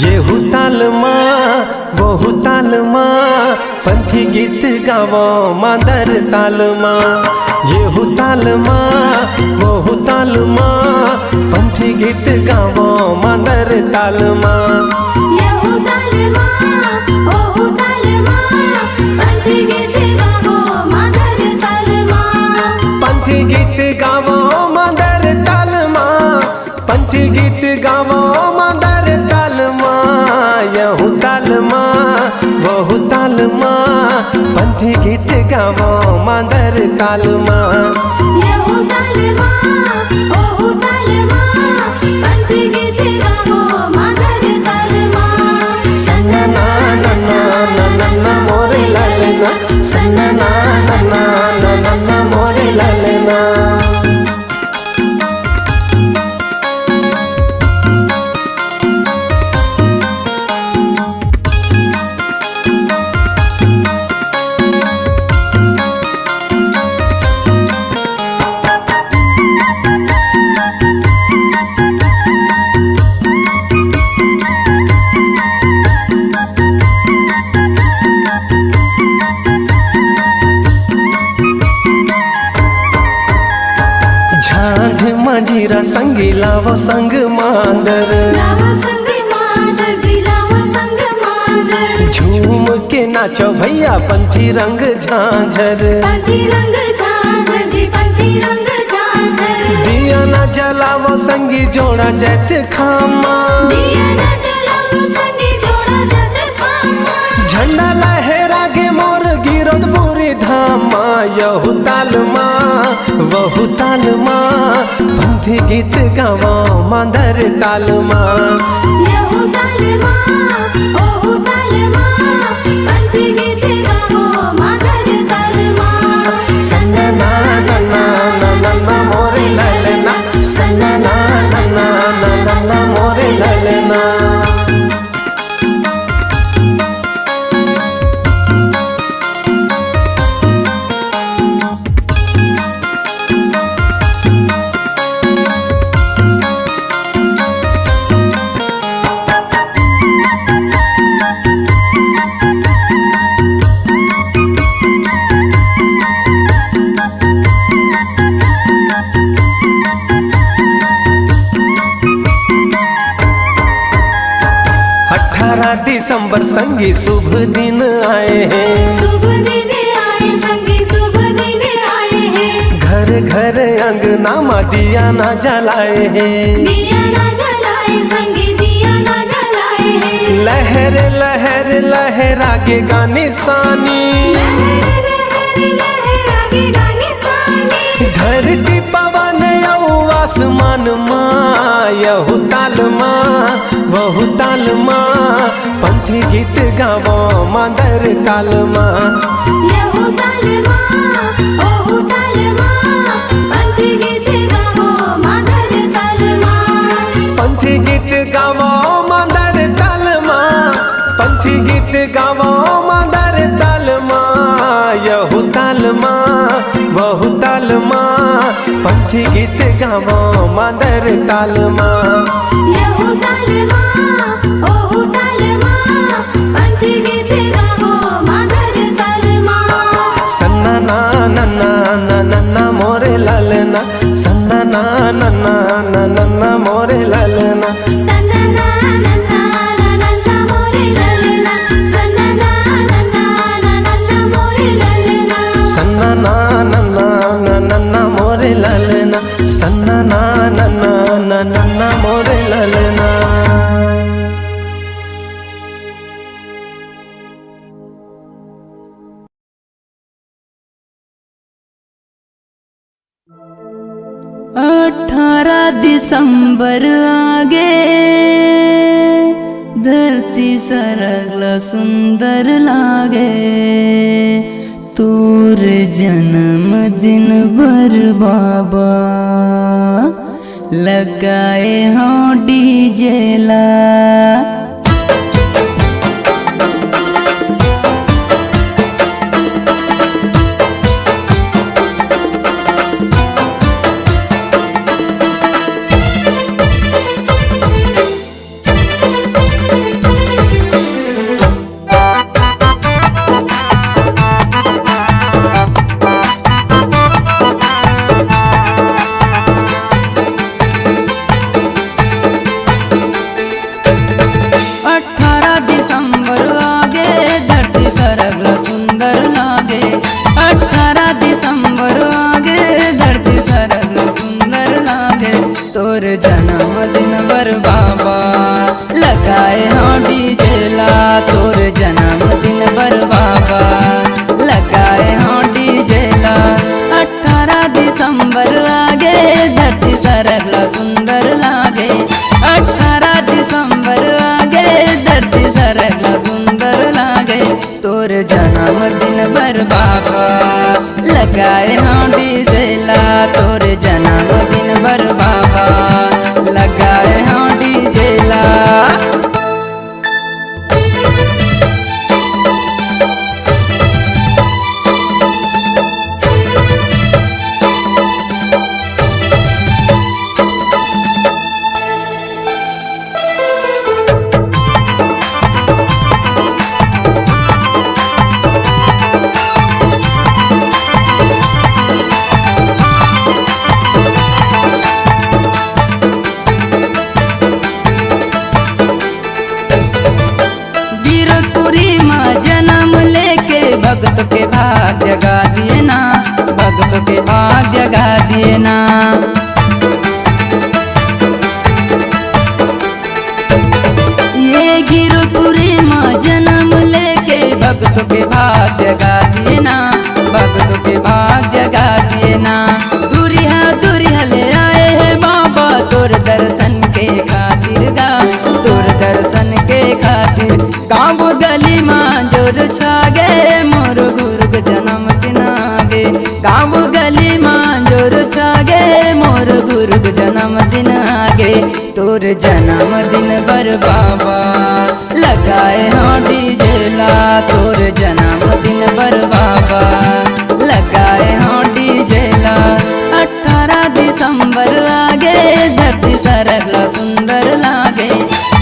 येहू तालमा वहू तालमा पंथी गीत गावो मादर तालमा। येहू तालमा वहू तालमा पंथी गीत गावो मादर तालमा। येहू तालमा वहू तालमा पंथी गीत गावो मादर तालमा। पंथी गीत गावो मादर तालमा। पंथी गीत गावो मादर तालमा। येहू तालमा वहू तालमा पंथी गीत गावो मादर तालमा। येहू तालमा वहू तालमा पंथी गीत गावो मादर तालमा। सन्ना ना ना ना ना ना ना मोरे लालना। सन्ना ना ना ना ना ना ना मोरे लालना। झांझ मंजीरा संगी लावो संग मांदर। लावो संग मादर जी लावो संग मादर। झूम के नाचो भैया पंथी रंग झांझर। पंथी रंग झांझर जी पंथी रंग झांझर। दिया ना जलावो संगी जोड़ा जैत खामा। दिया ना जलावो संगी जोड़ा जत खामा। झंडा लहरा गे मोर गिरोद पूरी धामा। येहू तालमा वहू तालमा पंथी गीत गावो मादर तालमा। येहू तालमा वहू तालमा पंथी गीत गावो मादर तालमा। सन्ना ना ना ना ना ना ना मोरे लालना। सन्ना ना ना ना ना ना ना मोरे लालना। दिसंबर संगी शुभ दिन आए हैं। शुभ दिन आए संगी शुभ दिन आए हैं। घर घर अंगना मा दिया ना जलाए हैं। दिया ना जलाए संगी दिया ना जलाए हैं। लहर लहर लहरा के गाने सानी। लहर लहर लहरा के गाने सानी। धरती पवन औ आसमान माँ। येहू तालमा वहू तालमा पंथी गीत गावो मादर तालमा। येहू तालमा वहू तालमा पंथी गीत गावो मादर तालमा। पंथी गीत गावो मादर तालमा। पंथी गीत गावो मादर तालमा। येहू तालमा वहू तालमा पंथी गीत गावो मादर तालमा। येहू तालमा वहू तालमा पंथी गीत गावो मादर तालमा। सन्ना ना ना ना ना ना ना मोरे लालना। सन्ना ना ना ना ना ना ना मोरे लालना। सन्ना ना ना ना ना ना मोरे लालना। सन्ना ना ना ना ना ना मोरे लालना। सन्ना ना ना ना ना ना ना मोरे लालना। सन्ना ना ना ना ना ना ना मोरे लालना। अठ 18 दिसंबर आगे धरती सरगला सुंदर लागे तोर जन्म दिन भर बाबा लगाए हाँ डीजे ला। 18 दिसंबर आगे धरती सरगला सुंदर लागे 18 दिसंबर आगे धरती सरगला सुंदर लागे तोर जन्मदिन बर बाबा लगाए हाँ डीजे ला तोर जन्मदिन बर बाबा लगाए हाँ डीजे ला। 18 दिसंबर आगे धरती सरगला सुंदर लागे 18 दिसंबर आगे धरती सरगला सुंदर लागे तोर जन्मदिन बर बाबा लगाए हाँ डीजे ला तोर जन्मदिन बर बाबा लगाए हाँ डीजे ला। जन्म लेके भक्त के भाग जगा दिए ना भक्त के भाग जगा दिए ना। ये गिरपुरी माँ जन्म लेके भक्त के भाग जगा दिए ना भक्त के भाग जगा दिए ना। दूरिया ले आए हैं बाबा तोर दर्शन के खातिर गा तोर दर्शन के खातिर गाँव गली माँ जोर छागे मोर गुरु जन्म दिन आगे गाँव गली माँ जोर छागे मोर गुरु जन्म दिन आगे तोर जन्म दिन बर बाबा लगाए हाँ डीजे ला तोर जन्म दिन बर बाबा लगाए हाँ डीजे ला। 18 दिसंबर आगे धरती सरगला सुंदर लागे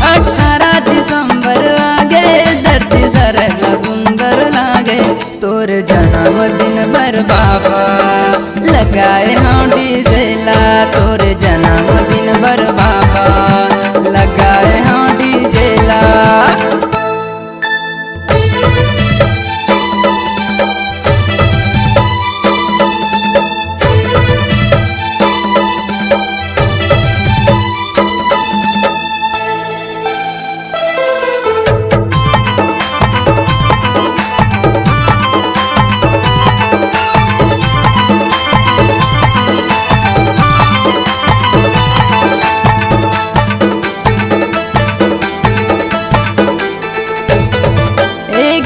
18 दिसंबर आगे धरती सरगला सुंदर लागे तोर जन्मदिन बर बाबा लगाए हाँ डीजे ला तोर जन्मदिन बर बाबा लगाए हाँ डीजे ला।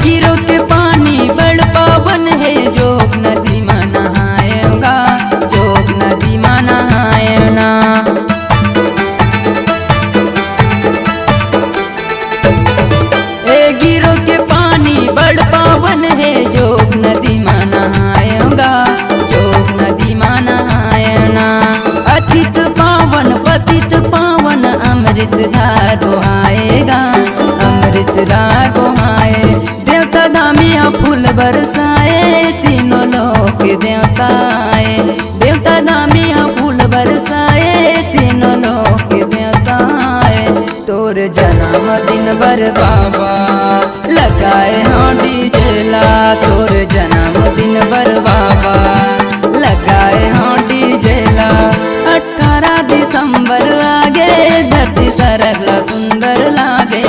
गिरो के पानी बड़ पावन है जोग नदी में नहाएगा जोग नदी में नहाएना। गिरो के पानी बड़ पावन है जोग नदी में नहाएगा जोग नदी में नहाएना। अतित पावन पतित पावन अमृत धारो आएगा अमृत धारो आए देवता दामिया फूल बरसाए तीनों लोक देवता आए देवता दामिया फूल बरसाए तीनों लोक देवता आए तोर जन्मदिन बर बाबा लगाए हाँ डीजे ला तोर जन्मदिन बर बाबा लगाए हाँ डीजे ला। 18 दिसंबर आगे धरती सरगला सुंदर लागे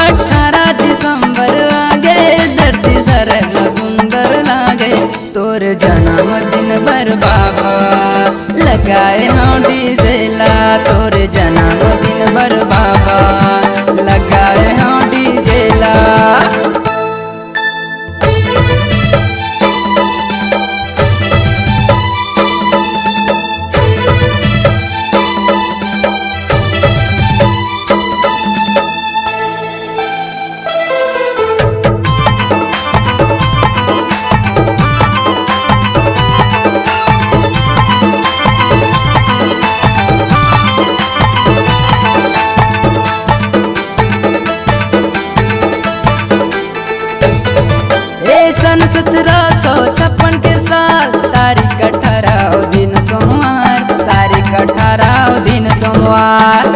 18 दिसंबर आगे धरती सरगला सुंदर लागे तोर जन्मदिन बर बाबा लगाए हाँ डीजे ला तोरे जन्मदिन बर बाबा लगाए हाँ डीजे ला। सन 1756 के साल तारीख 18 दिन सोमवार तारीख 18 दिन सोमवार।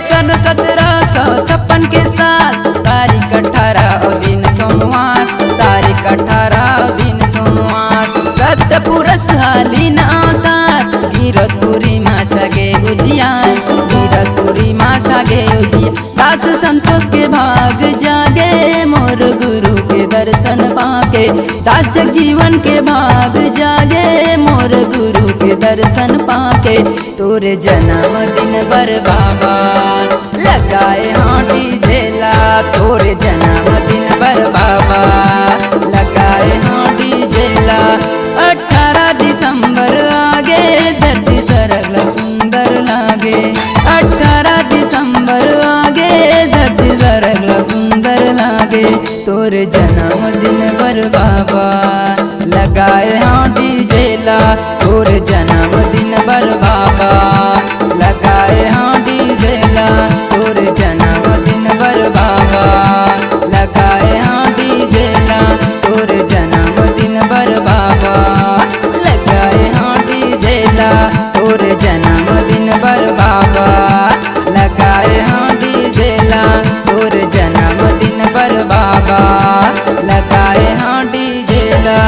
सन 1756 के साल तारीख 18 दिन सोमवार तारीख 18 दिन सोमवार। सत्य पुरुष हालीन अवतार गिरतपुरी माछा गे उजियार गिरतपुरी माछा गे उजिया। दास संतोष के भाग जागे मोर गुरु के दर्शन पाके दास जीवन के भाग जागे मोर गुरु के दर्शन पाके तोरे जन्मदिन बर बाबा लगाए हाँ डीजे ला तोरे जन्मदिन बर बाबा लगाए हाँ डीजे ला। 18 दिसंबर आगे धरती सरल सुंदर लागे 18 दिसंबर आगे धरती सरल सुंदर लागे तोरे जन्मदिन बर बाबा लगाए हाँ डीजे ला तोरे जन्मदिन बर बाबा लगाए हाँ डीजे ला तोरे जन्मदिन बर बाबा लगाए हाँ डीजे ला तोरे जन्मदिन बर बाबा लगाए हाँ डीजे ला तोरे जन्मदिन बर बाबा लगाए हाँ डीजे ला तोरे जन्मदिन बर बाबा लगाए हाँ डीजे ला।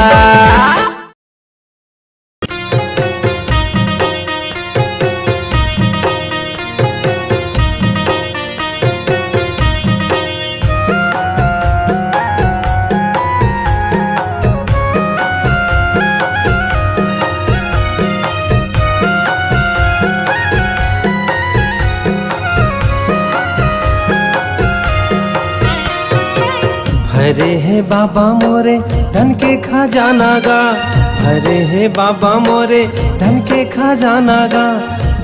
भरे है बाबा मोरे धन के खजाना गा भरे है बाबा मोरे धन के खजाना गा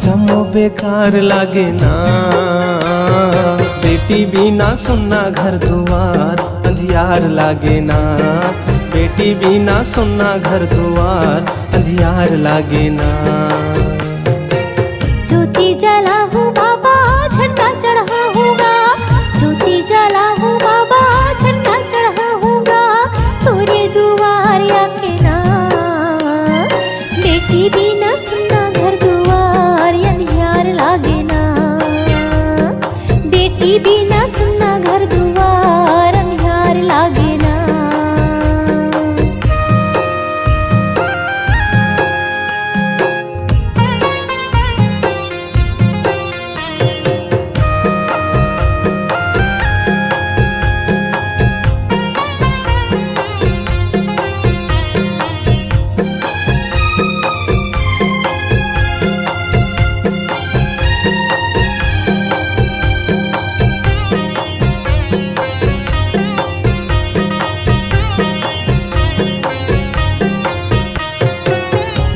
जमो बेकार लागे ना बेटी बिना सुनना घर दुआर अंधियार लागे ना बेटी बिना सुनना घर दुआर अंधियार लागे ना। ज्योति जला हूँ बाबा झंडा चढ़ा हूँगा ज्योति जला हूँ बाबा झंडा चढ़ा हूँगा तोरे दुआर आके ना बेटी बिना सुनना घर दुआर अंधियार लागे ना बेटी बिना सुनना घर दुआर अंधियार लागे ना।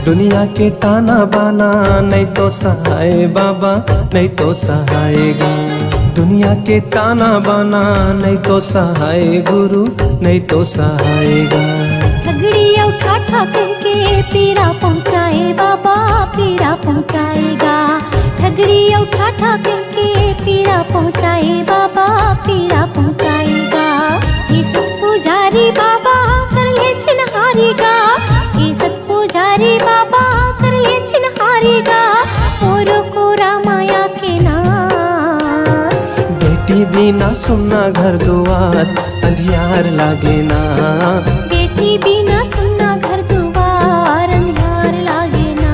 दुनिया के ताना बाना नहीं तो सहाय बाबा नहीं तो सहायगा दुनिया के ताना बाना नहीं तो सहाय गुरु नहीं तो सहायगा। ठगड़िया उठा ठा के पीरा पहुँचाए बाबा पीरा पहुँचाएगा ठगड़िया उठा ठा के पीरा पहुँचाए बाबा पीरा पहुँचाएगा। ये सब पुजारी बाबा कर ले छिनहारीगा ये सब पुजारी बाबा कर ले छिनहारीगा मोरो को रामाया के ना बेटी बिना सुनना घर दुआर अंधियार लागे ना बेटी बिना सुनना घर दुआर अंधियार लागे ना।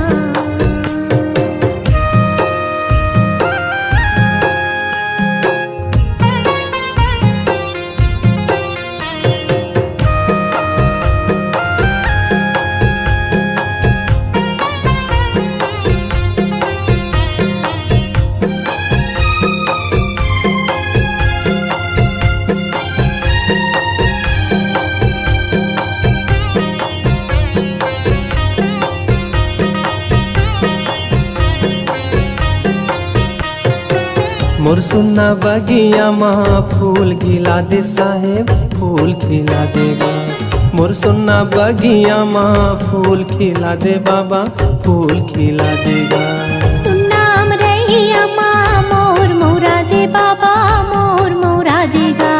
मोर सुन्ना बगिया माँ फूल खिला दे साहेब, फूल खिला देगा। मोर सुन्ना बगिया माँ फूल खिला दे बाबा, फूल खिला देगा। सुन्नाम रैया माँ मोर मोरा दे बाबा, मोर मोरा देगा।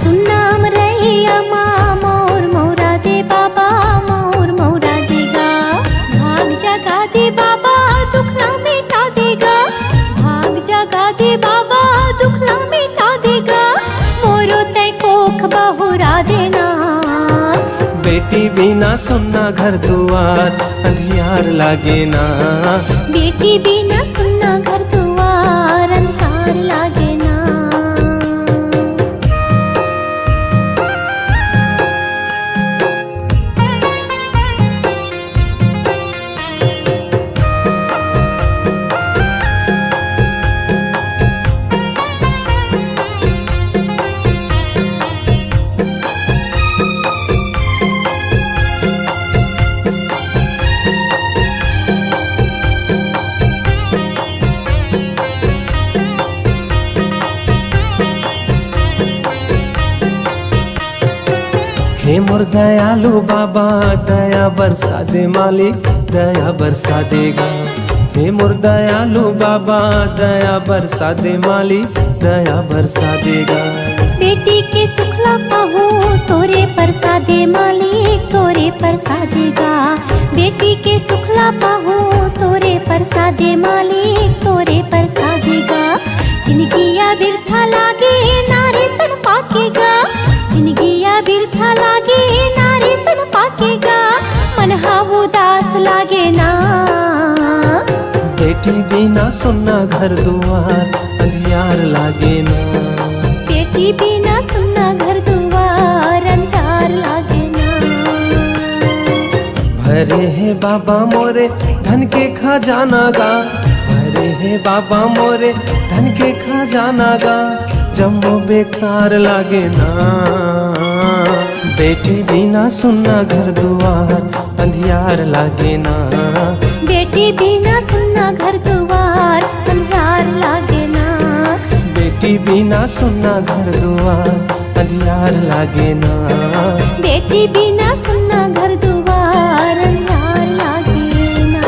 सुन्नाम रैया माँ मोर मोरा दे बाबा, मोर मोरा देगा। भाग जगा दे बाबा दुख ना मिटा देगा, भाग जगा दे बाबा दुख ना मिटा देगा। मोरो तय कोख बहुरा देना, बेटी बिना सुन्ना घर दुआर अंधियार लागे ना। बेटी बिना सुन्ना घर दुआर अंधियार लागे ना। हे मोर दयालु बाबा दया बरसा दे मालिक, दया बरसा देगा। हे मोर दयालु बाबा दया बरसा दे मालिक, दया बरसा देगा। बेटी के सुखला पाहू तोरे परसादे मालिक, तोरे परसादेगा। बेटी के सुखला पाहू तोरे परसादे मालिक, तोरे परसादेगा। जिंदगिया बिरथा लागे नारे तन पाकेगा, जिंदगिया बिरथा लागे नारे तन पाकेगा। मन हाउ दास लागे ना, बेटी बिना सुन्ना घर दुआर अंधियार लागे ना। बेटी बिना सुन्ना घर दुआर अंधार लागे ना। भरे है बाबा मोरे धन के खजाना गा, भरे है बाबा मोरे धन के खजाना गा। जम्मो बेकार लागे ना, बेटी बिना सुन्ना घर दुआर अंधियार लागे ना। बेटी बिना सुन्ना घर दुआर अंधार लागे ना। बेटी बिना सुन्ना घर दुआर अंधियार लागे ना। बेटी बिना सुन्ना घर दुआर अंधार लागे ना।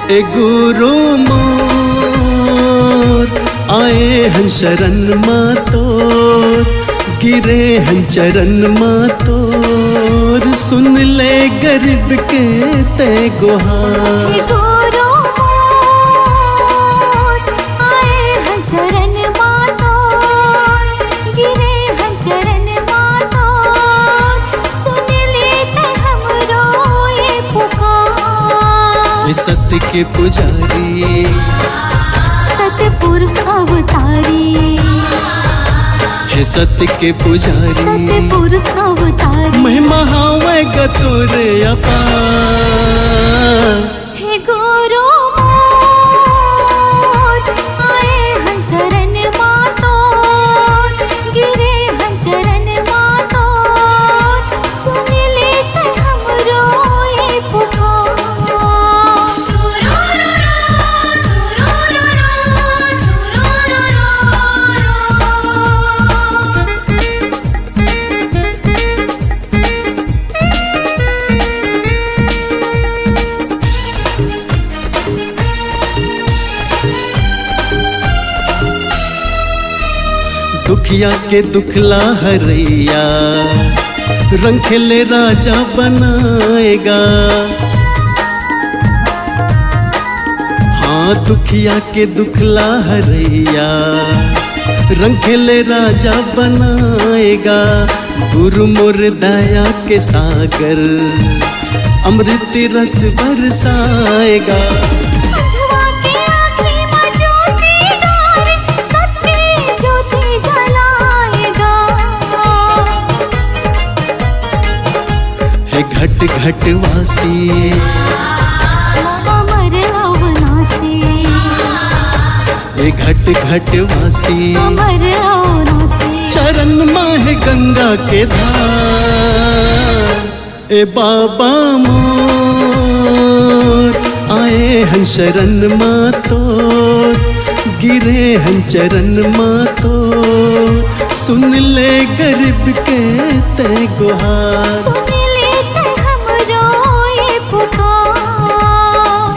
ए गुरु मोर आए हैं शरण मातोर, गिरे हैं चरण मातोर, सुन ले गरीब के ते गुहार। हे गुरु मोर आए हैं शरण मातोर, गिरे हैं चरण मातोर, सुन लेते हमरो ये पुकार। ये सत्य के पुजारी, सतपुरुष अवतारी, हे सत्य के पुजारी, सतपुरुष अवतारी, महिमा हावे गतोरे अपार। हे गुरु मोर आए हैं शरण मातोर, गिरे हैं चरण मातोर, सुन लेते हमरो ये पुकार। दुखिया के दुखला हरैया, रंग खेले राजा बनाएगा। हाँ दुखिया के दुखला हरैया, रंग खेले राजा बनाएगा। गुरु मोर दया के सागर, अमृत रस बरसाएगा। अंधवा के आँखें में ज्योति डाले, सत्य ज्योति जलाएगा। है घट घट वासी, अमर अविनाशी, ये घट घट वासी, अमर अविनाशी, चरण माह गंगा के धार। ए बाबा मोर आए हैं शरण मातोर, गिरे हैं चरण मातोर, सुन ले गरीब के ते गुहार। सुन लेते हमरो ये पुकार।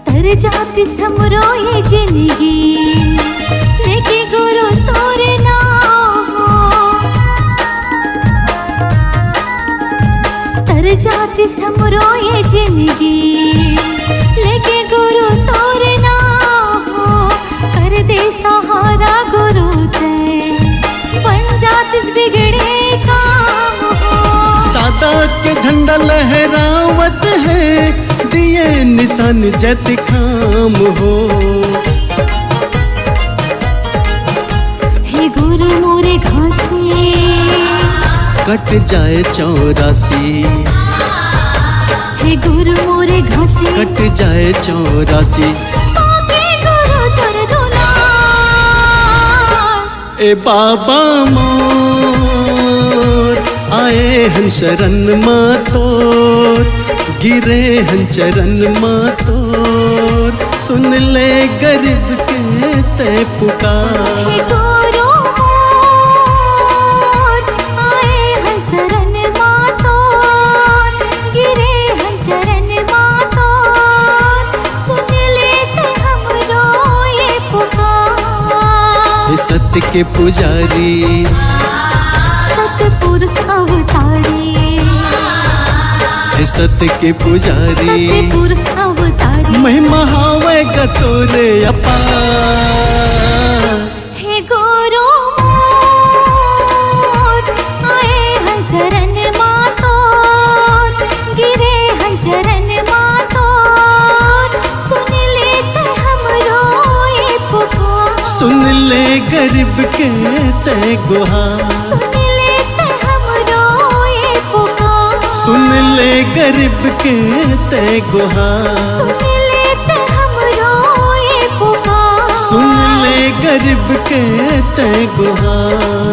तर जाती समरो ये जिंदगी, लेके गुरु तोरे नाम हो। तर जाती समरो ये जिंदगी, लेके गुरु तोरे नाम हो। कर दे सहारा गुरु ते, बन जाती बिगड़े काम हो। सादा के झंडा लहरावत है, दिए निशान जत खाम हो। हे गुरु मोरे घासी, कट जाए 84, हे गुरु मोरे घासी, कट जाए 84। पाके गुरु तर दुलार। ए बाबा मोर आए हैं शरण मातोर, गिरे हैं चरण मातोर, सुन ले गरीब के ते पुकार। हे गुरु मोर आए हैं शरण मातोर, गिरे हैं चरण मातोर, सुन लेते हमरो ये पुकार। हे सत्य के पुजारी, सतपुरुष अवतारी, हे सत्य के पुजारी, सतपुरुष अवतारी, महिमा हावे गतोरे अपार। हे गुरु मोर आए हैं शरण मातोर, गिरे हैं चरण मातोर, सुन लेते हमरो ये पुकार। सुन ले गरीब के ते गुहार। सुन लेते हमरो ये पुकार। सुन ले गरीब के ते गुहार। सुन लेते हमरो ये पुकार। सुन ले गरीब के ते गुहार।